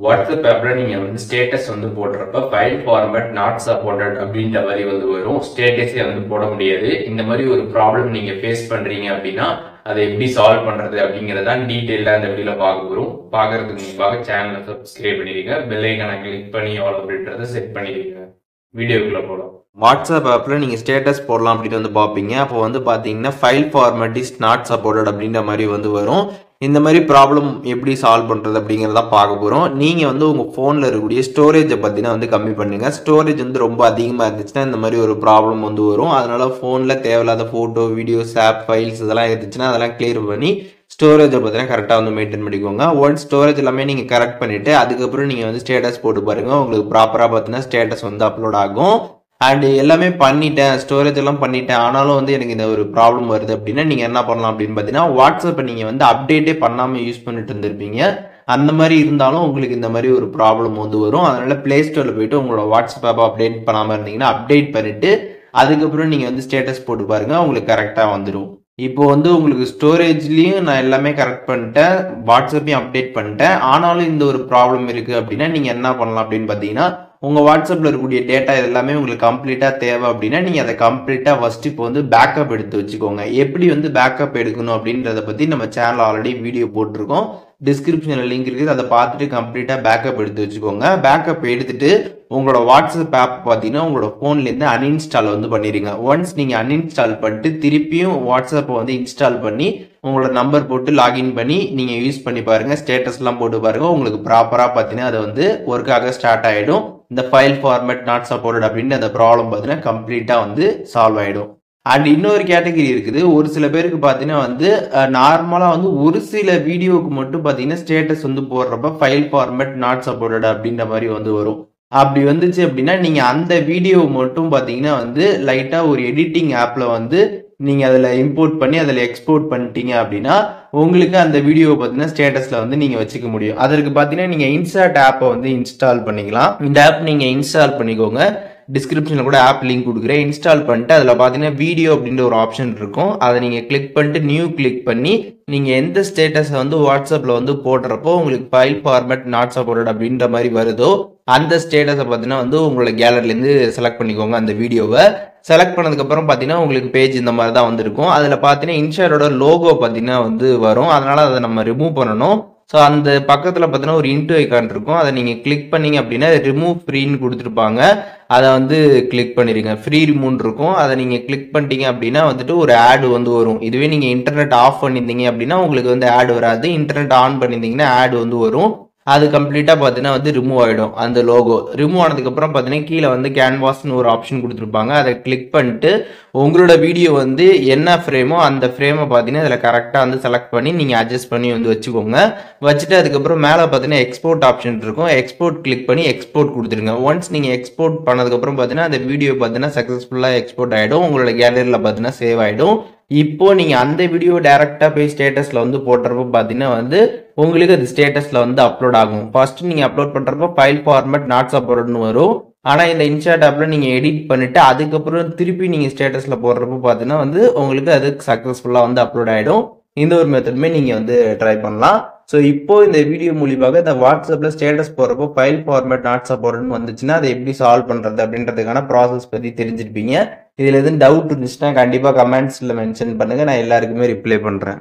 WhatsApp ஆப்ல நீங்க வந்து ஸ்டேட்டஸ் வந்து போடுறப்ப ஃபைல் ஃபார்மேட் நாட் சப்போர்ட்டட் அப்படின்ற மாதிரி வந்து வரும். ஸ்டேட்டஸே வந்து போட முடியாது. இந்த மாதிரி ஒரு ப்ராப்ளம் நீங்க ஃபேஸ் பண்றீங்க அப்படின்னா அதை எப்படி சால்வ் பண்றது அப்படிங்கறத டீடைலா இந்த வீடியோல பார்க்க போறோம். பார்க்கறதுக்கு முன்பாக சேனலை சப்ஸ்கிரைப் பண்ணிடுங்க, பெல் ஐகானை கிளிக் பண்ணி ஆல் அப்படின்றத செட் பண்ணிடுங்க. வீடியோக்குள்ள போலாம். வாட்ஸ்அப் ஆப்பில் நீங்கள் ஸ்டேட்டஸ் போடலாம் அப்படின்னு வந்து பார்ப்பீங்க. அப்போ வந்து பார்த்தீங்கன்னா file format is not supported அப்படின்ற மாதிரி வந்து வரும். இந்த மாதிரி ப்ராப்ளம் எப்படி சால்வ் பண்ணுறது அப்படிங்கிறத பார்க்க போகிறோம். நீங்கள் வந்து உங்கள் ஃபோனில் இருக்கக்கூடிய ஸ்டோரேஜை பார்த்தீங்கன்னா வந்து கம்மி பண்ணுங்கள். ஸ்டோரேஜ் வந்து ரொம்ப அதிகமாக இருந்துச்சுன்னா இந்த மாதிரி ஒரு ப்ராப்ளம் வந்து வரும். அதனால் ஃபோனில் தேவையில்லாத ஃபோட்டோ, வீடியோஸ், ஆப், ஃபைல்ஸ் இதெல்லாம் இருந்துச்சுன்னா அதெல்லாம் கிளியர் பண்ணி ஸ்டோரேஜை பார்த்தீங்கன்னா கரெக்டாக வந்து மெயின்டைன் பண்ணிக்கோங்க. ஒன்ஸ் ஸ்டோரேஜ் எல்லாமே நீங்கள் கரெக்ட் பண்ணிவிட்டு அதுக்கப்புறம் நீங்கள் வந்து ஸ்டேட்டஸ் போட்டு பாருங்கள். உங்களுக்கு ப்ராப்பராக பார்த்தீங்கன்னா ஸ்டேட்டஸ் வந்து அப்லோட் ஆகும். அண்ட் எல்லாமே பண்ணிட்டேன், ஸ்டோரேஜ் எல்லாம் பண்ணிட்டேன், ஆனாலும் வந்து எனக்கு இந்த ஒரு ப்ராப்ளம் வருது அப்படின்னா நீங்கள் என்ன பண்ணலாம் அப்படின்னு பார்த்தீங்கன்னா வாட்ஸ்அப்பை நீங்கள் வந்து அப்டேட்டே பண்ணாமல் யூஸ் பண்ணிட்டு இருந்திருப்பீங்க. அந்த மாதிரி இருந்தாலும் உங்களுக்கு இந்த மாதிரி ஒரு ப்ராப்ளம் வந்து வரும். அதனால பிளே ஸ்டோரில் போயிட்டு உங்களோட வாட்ஸ்அப் ஆப்பை அப்டேட் பண்ணாமல் இருந்தீங்கன்னா அப்டேட் பண்ணிட்டு அதுக்கப்புறம் நீங்கள் வந்து ஸ்டேட்டஸ் போட்டு பாருங்க, உங்களுக்கு கரெக்டாக வந்துடும். இப்போ வந்து உங்களுக்கு ஸ்டோரேஜ்லேயும் நான் எல்லாமே கரெக்ட் பண்ணிட்டேன், வாட்ஸ்அப்பையும் அப்டேட் பண்ணிட்டேன், ஆனாலும் இந்த ஒரு ப்ராப்ளம் இருக்குது அப்படின்னா நீங்கள் என்ன பண்ணலாம் அப்படின்னு பார்த்தீங்கன்னா உங்கள் வாட்ஸ்அப்பில் இருக்கக்கூடிய டேட்டா எல்லாமே உங்களுக்கு கம்ப்ளீட்டாக தேவை அப்படின்னா நீங்கள் அதை கம்ப்ளீட்டாக ஃபஸ்ட்டு இப்போ வந்து பேக்கப் எடுத்து வச்சுக்கோங்க. எப்படி வந்து பேக்கப் எடுக்கணும் அப்படின்றத பற்றி நம்ம சேனல் ஆல்ரெடி வீடியோ போட்டிருக்கோம். டிஸ்கிரிப்ஷனில் லிங்க் இருக்குது, அதை பார்த்துட்டு கம்ப்ளீட்டாக பேக்கப் எடுத்து வச்சுக்கோங்க. பேக்கப் எடுத்துட்டு உங்களோட வாட்ஸ்அப் ஆப் பார்த்தீங்கன்னா உங்களோட ஃபோன்லேருந்து அன்இன்ஸ்டால் வந்து பண்ணிடுங்க. ஒன்ஸ் நீங்கள் அன்இன்ஸ்டால் பண்ணிட்டு திருப்பியும் வாட்ஸ்அப்பை வந்து இன்ஸ்டால் பண்ணி உங்களோட நம்பர் போட்டு லாகின் பண்ணி நீங்கள் யூஸ் பண்ணி பாருங்கள். ஸ்டேட்டஸ்லாம் போட்டு பாருங்கள், உங்களுக்கு ப்ராப்பராக பார்த்தீங்கன்னா அது வந்து ஒர்க் ஆக ஸ்டார்ட் ஆகிடும். இந்த ஃபைல் ஃபார்மேட் நாட் சப்போர்ட்டட் அப்படின்ற அந்த ப்ராப்ளம் பார்த்தீங்கன்னா கம்ப்ளீட்டாக வந்து சால்வ் ஆகிடும். அண்ட் இன்னொரு கேட்டகரி இருக்குது. ஒரு சில பேருக்கு பார்த்தீங்கன்னா வந்து நார்மலாக வந்து ஒரு சில வீடியோவுக்கு மட்டும் பார்த்தீங்கன்னா ஸ்டேட்டஸ் வந்து போடுறப்ப ஃபைல் ஃபார்மேட் நாட் சப்போர்ட்டட் அப்படின்ற மாதிரி வந்து வரும். அப்படி வந்துச்சு அப்படின்னா நீங்கள் அந்த வீடியோ மட்டும் பார்த்தீங்கன்னா வந்து லைட்டாக ஒரு எடிட்டிங் ஆப்பில் வந்து நீங்கள் அதில் இம்போர்ட் பண்ணி அதில் எக்ஸ்போர்ட் பண்ணிட்டீங்க அப்படின்னா உங்களுக்கு அந்த வீடியோவை பார்த்தீங்கன்னா ஸ்டேட்டஸில் வந்து நீங்கள் வச்சுக்க முடியும். அதற்கு பார்த்தீங்கன்னா நீங்கள் இன்ஸ்டாட் ஆப்பை வந்து இன்ஸ்டால் பண்ணிக்கலாம். இந்த ஆப் நீங்கள் இன்ஸ்டால் பண்ணிக்கோங்க. டிஸ்கிரிப்ஷனில் கூட ஆப் லிங்க் கொடுக்குறேன். இன்ஸ்டால் பண்ணிட்டு அதில் பார்த்தீங்கன்னா வீடியோ அப்படின்ற ஒரு ஆப்ஷன் இருக்கும். அதை நீங்கள் கிளிக் பண்ணிட்டு நியூ கிளிக் பண்ணி நீங்கள் எந்த ஸ்டேட்டஸை வந்து வாட்ஸ்அப்பில் வந்து போடுறப்போ உங்களுக்கு ஃபைல் ஃபார்மேட் நாட் சப்போர்ட்டட் அப்படின்ற மாதிரி வருதோ அந்த ஸ்டேட்டஸை பார்த்தீங்கன்னா வந்து உங்களோட கேலரிலேருந்து செலக்ட் பண்ணிக்கோங்க. அந்த வீடியோவை செலக்ட் பண்ணதுக்கப்புறம் பார்த்தீங்கன்னா உங்களுக்கு பேஜ் இந்த மாதிரி தான் வந்துருக்கும். அதில் பார்த்தீங்கன்னா இன்ஸ்டாடோட லோகோ பார்த்தீங்கன்னா வந்து வரும். அதனால் அதை நம்ம ரிமூவ் பண்ணணும். ஸோ அந்த பக்கத்தில் பார்த்தீங்கன்னா ஒரு இன்டு ஐக்கான் இருக்கும். அதை நீங்கள் கிளிக் பண்ணீங்க அப்படின்னா ரிமூவ் ஃப்ரீன்னு கொடுத்துருப்பாங்க. அதை வந்து கிளிக் பண்ணிடுங்க. ஃப்ரீ ரிமூவ் இருக்கும். அதை நீங்கள் கிளிக் பண்ணிட்டீங்க அப்படின்னா வந்துட்டு ஒரு ஆடு வந்து வரும். இதுவே நீங்கள் இன்டர்நெட் ஆஃப் பண்ணியிருந்தீங்க அப்படின்னா உங்களுக்கு வந்து ஆடு வராது. இன்டர்நெட் ஆன் பண்ணியிருந்தீங்கன்னா ஆடு வந்து வரும். அது கம்ப்ளீட்டாக பார்த்தீங்கன்னா வந்து ரிமூவ் ஆகிடும். அந்த லோகோ ரிமூவ் ஆனதுக்கப்புறம் பார்த்தீங்கன்னா கீழே வந்து கேன்வாஸ்னு ஒரு ஆப்ஷன் கொடுத்துருப்பாங்க. அதை கிளிக் பண்ணிட்டு உங்களோட வீடியோ வந்து என்ன ஃப்ரேமோ அந்த ஃப்ரேமை பார்த்தீங்கன்னா அதில் கரெக்டாக வந்து செலக்ட் பண்ணி நீங்கள் அட்ஜஸ்ட் பண்ணி வந்து வச்சுக்கோங்க. வச்சுட்டு அதுக்கப்புறம் மேலே பார்த்தீங்கன்னா எக்ஸ்போர்ட் ஆப்ஷன் இருக்கும். எக்ஸ்போர்ட் கிளிக் பண்ணி எக்ஸ்போர்ட் கொடுத்துருங்க. ஒன்ஸ் நீங்கள் எக்ஸ்போர்ட் பண்ணதுக்கப்புறம் பார்த்தீங்கன்னா அந்த வீடியோ பார்த்தீங்கன்னா சக்ஸஸ்ஃபுல்லாக எக்ஸ்போர்ட் ஆகிடும். உங்களோட கேலரியில் பார்த்தீங்கன்னா சேவ் ஆகிடும். இப்போ நீங்கள் அந்த வீடியோ டைரெக்டாக போய் ஸ்டேட்டஸில் வந்து போடுறப்ப பார்த்தீங்கன்னா வந்து உங்களுக்கு அது ஸ்டேட்டஸில் வந்து அப்லோட் ஆகும். ஃபர்ஸ்ட் நீங்கள் அப்லோட் பண்ணுறப்ப ஃபைல் ஃபார்மேட் நாட் சப்போர்ட்டட்னு வரும். ஆனால் இந்த இன்ஸ்டாட் ஆப்பில் நீங்கள் எடிட் பண்ணிவிட்டு அதுக்கப்புறம் திருப்பி நீங்கள் ஸ்டேட்டஸில் போடுறப்ப பார்த்தீங்கன்னா வந்து உங்களுக்கு அது சக்ஸஸ்ஃபுல்லாக வந்து அப்லோட் ஆகிடும். இந்த ஒரு மெத்தடுமே நீங்கள் வந்து ட்ரை பண்ணலாம். ஸோ இப்போ இந்த வீடியோ மூலியமாக இந்த வாட்ஸ்அப்பில் ஸ்டேட்டஸ் போடுறப்போ ஃபைல் ஃபார்மேட் நாட் சப்போர்ட்னு வந்துச்சுன்னா அதை எப்படி சால்வ் பண்ணுறது அப்படின்றதுக்கான ப்ராசஸ் பற்றி தெரிஞ்சிருப்பீங்க. இதில் எதுவும் டவுட் இருந்துச்சுன்னா கண்டிப்பாக கமெண்ட்ஸில் மென்ஷன் பண்ணுங்கள், நான் எல்லாருக்குமே ரிப்ளை பண்ணுறேன்.